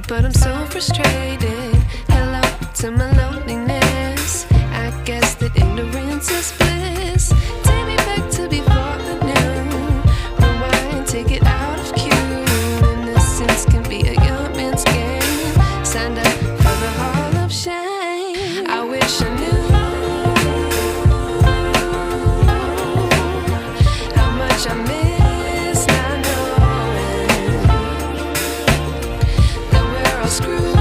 but I'm so frustrated. Hello to my loneliness. I guess that ignorance is bliss. Take me back to before I knew. Rewind, take it out of cue. Innocence can be a young man's game. Signed up for the hall of shame. I wish I knew how much I miss not knowing that we're all screwed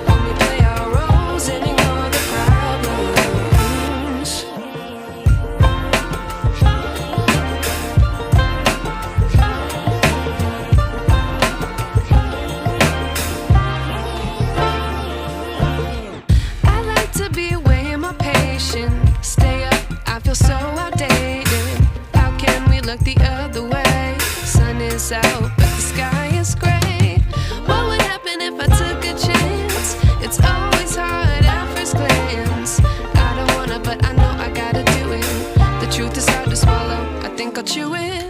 when we play our roles and ignore the problems. I like to be away in my patience. Stay up, I feel so outdated. How can we look the other way? Sun is out, but the sky is gray. What would happen if I took a chance? It's always hard at first glance. I don't wanna, but I know I gotta do it. The truth is hard to swallow, I think I'll chew it.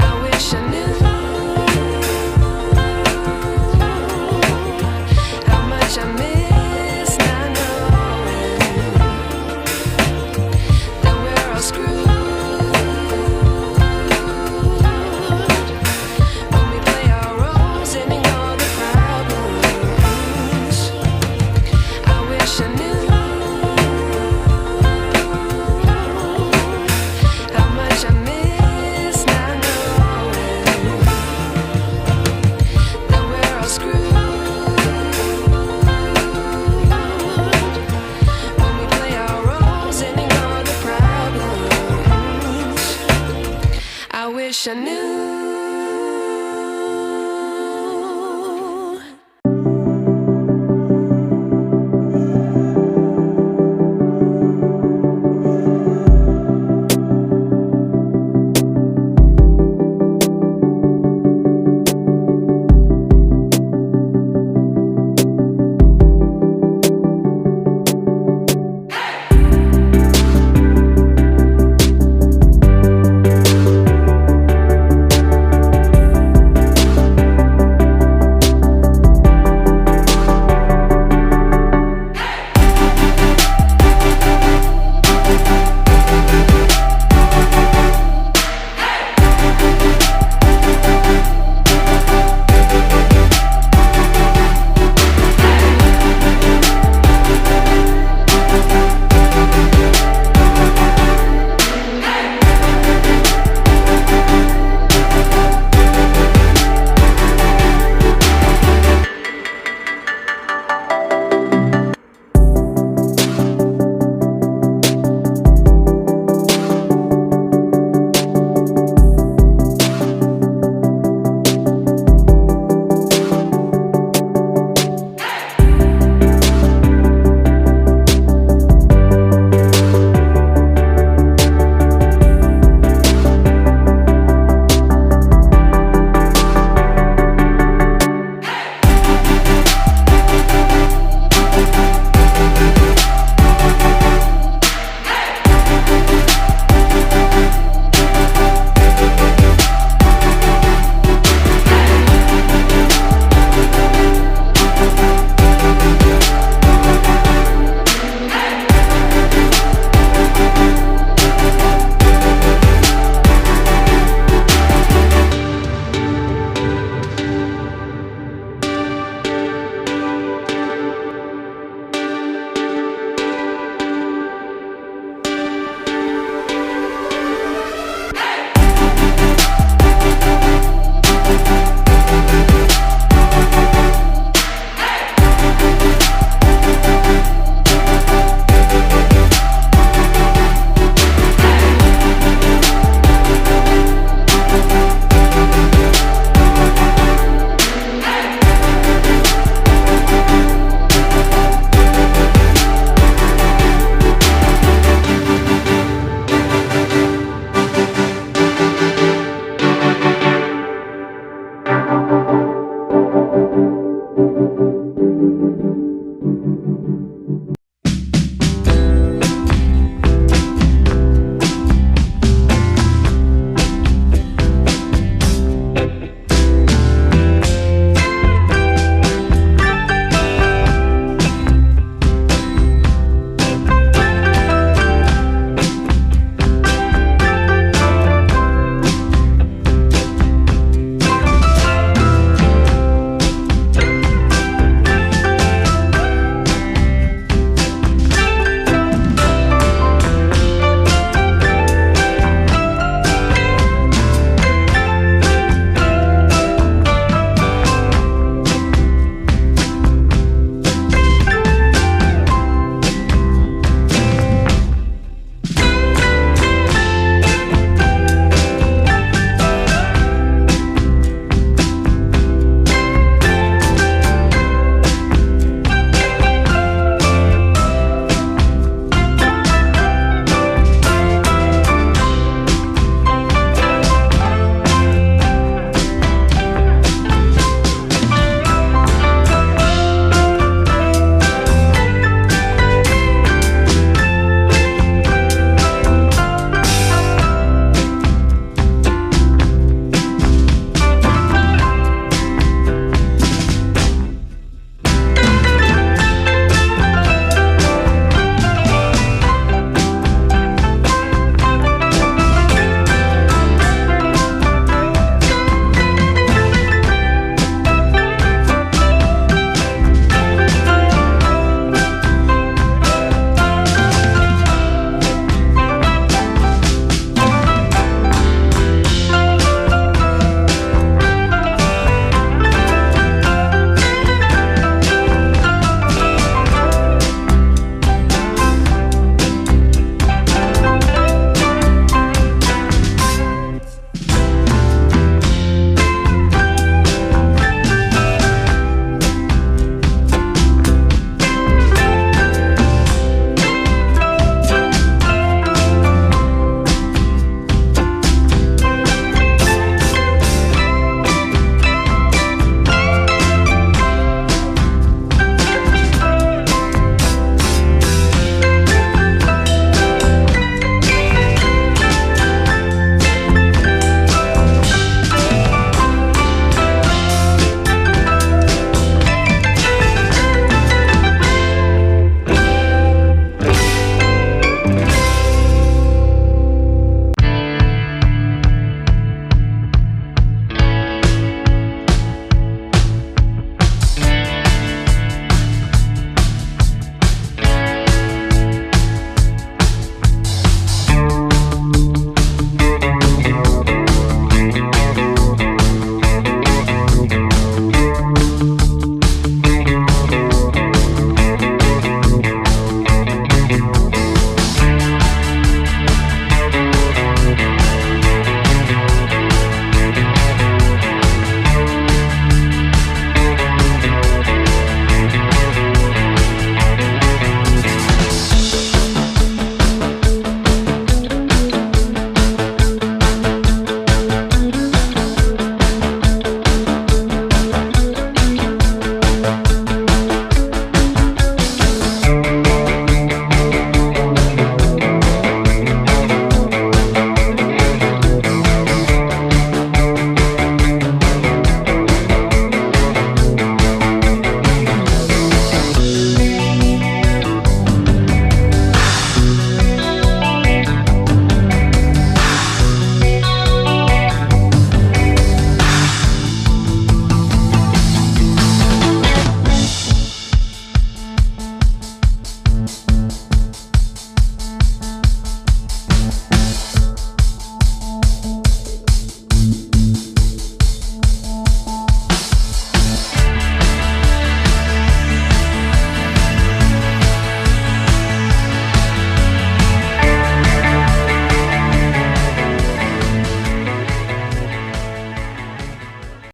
I wish I knew how much I miss not